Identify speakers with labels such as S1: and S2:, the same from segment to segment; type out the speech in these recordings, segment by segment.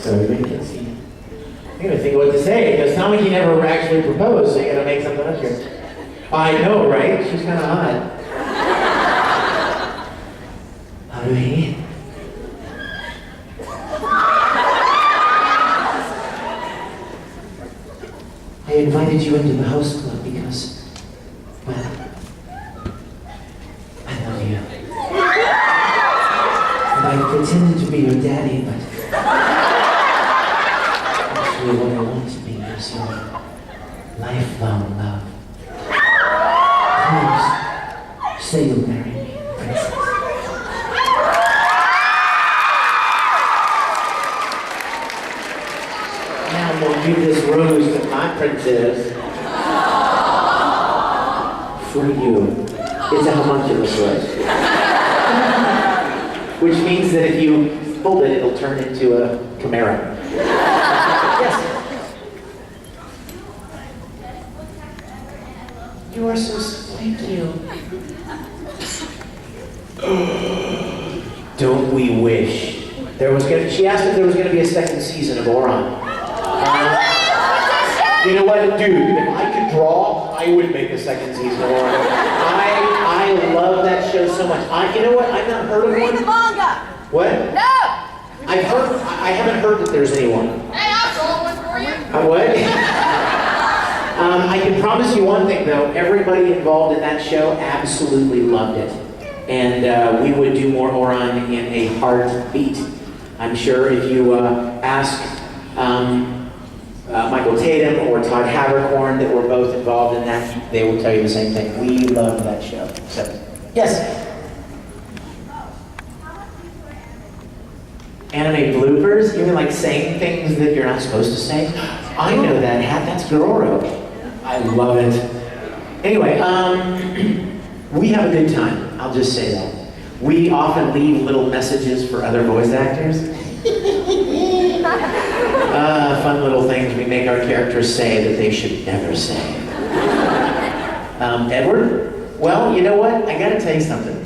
S1: So everybody can see. I'm gonna think what to say, because Tommy never actually proposed, so you gotta make something up here. I know, right? She's kind of hot. Honey. I invited you into the house club because, well, I love you. And I pretended to be your daddy, but actually what I want to be is your lifelong love. Please, say you'll marry me, princess. Now I'm gonna give this rose to my princess. For you. It's a homunculus rose. Which means that if you fold it, it'll turn into a chimera. Yes. You are so thank you. Don't we wish she asked if there was gonna be a second season of Oron. You know what, dude? If I could draw, I would make a second season of Oron. I love that show so much. You know what? I've not heard of one.
S2: Read the manga.
S1: What?
S2: No.
S1: I haven't heard that there's anyone.
S2: Hey, I'll draw one for you.
S1: What? I can promise you one thing, though. Everybody involved in that show absolutely loved it. And we would do more Oron in a heartbeat. I'm sure if you ask Michael Tatum or Todd Havercorn that were both involved in that, they will tell you the same thing. We loved that show. So, yes? Anime bloopers? You mean like saying things that you're not supposed to say? I know that hat. That's Gororo. I love it. Anyway, we have a good time. I'll just say that. We often leave little messages for other voice actors. Fun little things we make our characters say that they should never say. Edward? Well, you know what? I gotta tell you something.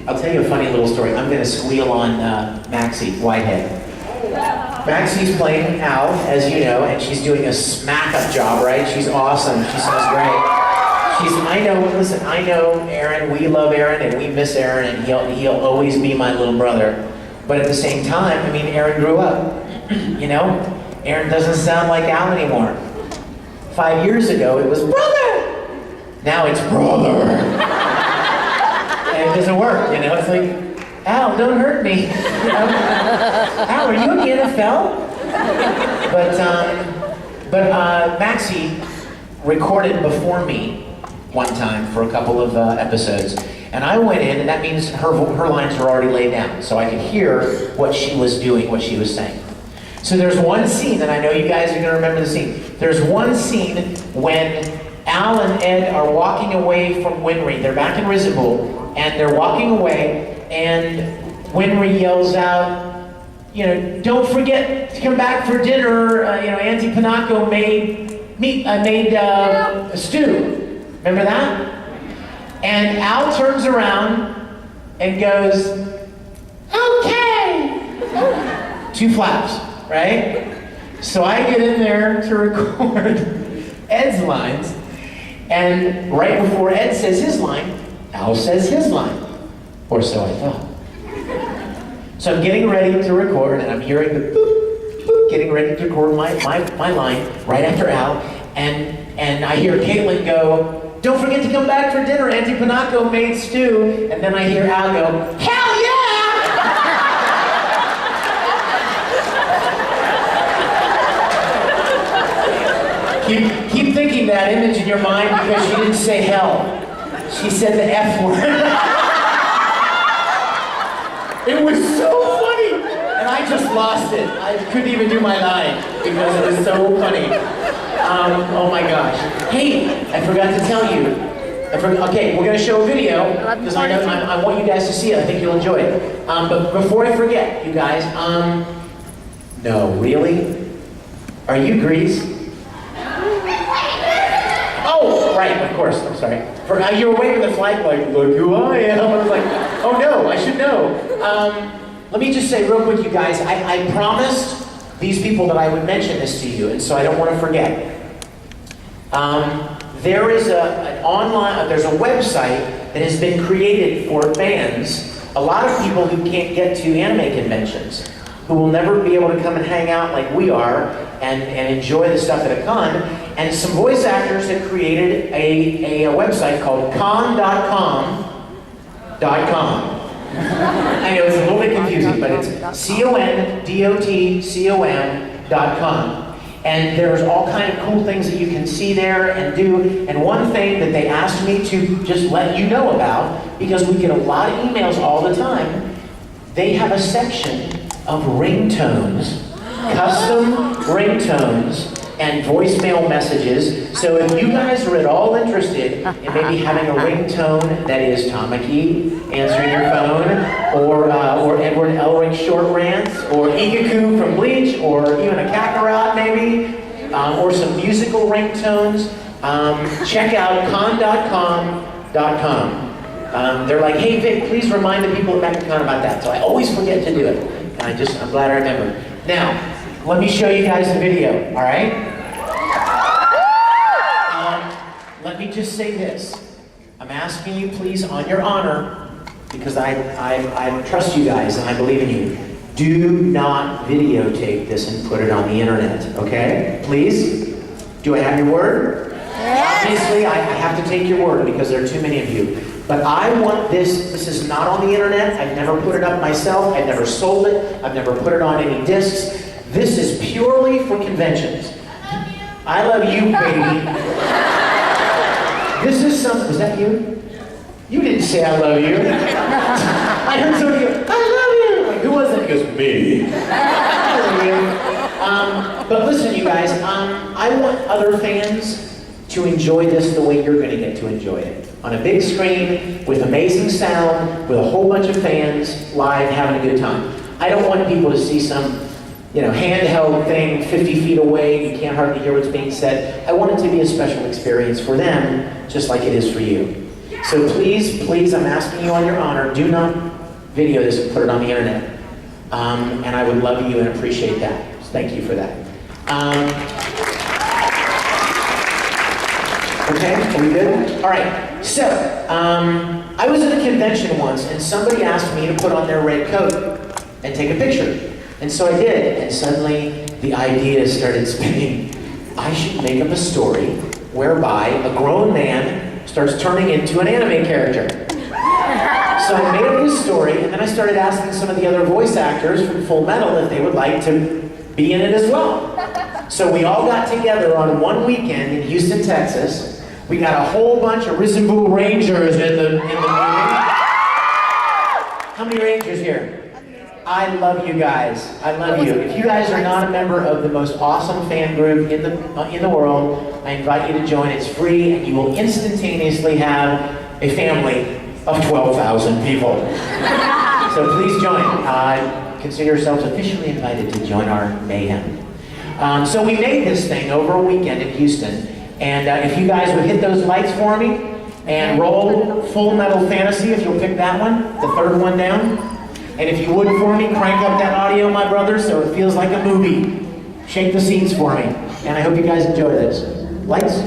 S1: I'll tell you a funny little story. I'm gonna squeal on Maxie Whitehead. Maxie's playing Al, as you know, and she's doing a smack-up job, right? She's awesome. She sounds great. I know Aaron, we love Aaron, and we miss Aaron, and he'll always be my little brother. But at the same time, I mean, Aaron grew up, you know? Aaron doesn't sound like Al anymore. 5 years ago, it was brother! Now it's brother. And it doesn't work, you know? It's like, Al, don't hurt me. Al, are you in the NFL? But Maxie recorded before me one time for a couple of episodes. And I went in, and that means her lines were already laid down, so I could hear what she was doing, what she was saying. So there's one scene, and I know you guys are going to remember the scene. There's one scene when Al and Ed are walking away from Winry. They're back in Rizabul, and they're walking away, and Winry yells out, you know, don't forget to come back for dinner. You know, Auntie Panaco made a stew. Remember that? And Al turns around and goes, okay! 2 flaps, right? So I get in there to record Ed's lines, and right before Ed says his line, Al says his line. Or so I thought. So I'm getting ready to record, and I'm hearing the boop, boop, getting ready to record my line right after Al, and I hear Caitlin go, don't forget to come back for dinner, Auntie Panaco made stew. And then I hear Al go, hell yeah! keep thinking that image in your mind because she didn't say hell. She said the F word. It was so funny! And I just lost it. I couldn't even do my line because it was so funny. Oh my gosh. Hey, I forgot to tell you. Okay, we're going to show a video because I want you guys to see it. I think you'll enjoy it. But before I forget, you guys, no, really? Are you Grease? Oh, right, of course, I'm sorry. You were waving the flag like, look who I am. I was like, oh no, I should know. Let me just say real quick, you guys, I promised these people that I would mention this to you, and so I don't want to forget. There is there's a website that has been created for fans, a lot of people who can't get to anime conventions, who will never be able to come and hang out like we are and enjoy the stuff at a con. And some voice actors have created a website called con.com.com. I know it's a little bit confusing, but it's condotcom.com. And there's all kind of cool things that you can see there and do. And one thing that they asked me to just let you know about, because we get a lot of emails all the time, they have a section of ringtones, custom ringtones, and voicemail messages. So if you guys are at all interested in maybe having a ringtone that is Tamaki answering your phone, or Edward Elric short rants, or Igaku from Bleach, or even a Kakarot maybe, or some musical ringtones, check out con.com.com. They're like, hey Vic, please remind the people at Mechacon about that. So I always forget to do it. And I'm glad I remember. Now, let me show you guys a video, all right? Let me just say this. I'm asking you, please, on your honor, because I trust you guys and I believe in you. Do not videotape this and put it on the internet, okay? Please? Do I have your word? Yes. Obviously, I have to take your word because there are too many of you. But I want this is not on the internet. I've never put it up myself. I've never sold it. I've never put it on any discs. This is purely for conventions. I love you, baby. This is something, was that you? You didn't say I love you. I heard somebody go, I love you. Like, who was that? He goes, me. I love you. But listen, you guys, I want other fans to enjoy this the way you're going to get to enjoy it. On a big screen, with amazing sound, with a whole bunch of fans, live, having a good time. I don't want people to see some, handheld thing 50 feet away, you can't hardly hear what's being said. I want it to be a special experience for them, just like it is for you. So please, I'm asking you on your honor, do not video this and put it on the internet. And I would love you and appreciate that. So thank you for that. Okay, are we good? All right, so I was at a convention once and somebody asked me to put on their red coat and take a picture. And so I did, and suddenly the idea started spinning. I should make up a story whereby a grown man starts turning into an anime character. So I made up this story, and then I started asking some of the other voice actors from Full Metal if they would like to be in it as well. So we all got together on one weekend in Houston, Texas. We got a whole bunch of Risenbu Rangers in the meeting. How many Rangers here? I love you guys. I love you. If you guys are not a member of the most awesome fan group in the world, I invite you to join. It's free, and you will instantaneously have a family of 12,000 people. So please join. Consider yourselves officially invited to join our mayhem. So we made this thing over a weekend in Houston, and if you guys would hit those lights for me and roll Full Metal Fantasy, if you'll pick that one, the third one down. And if you would for me, crank up that audio, my brother, so it feels like a movie. Shake the scenes for me. And I hope you guys enjoy this. Lights?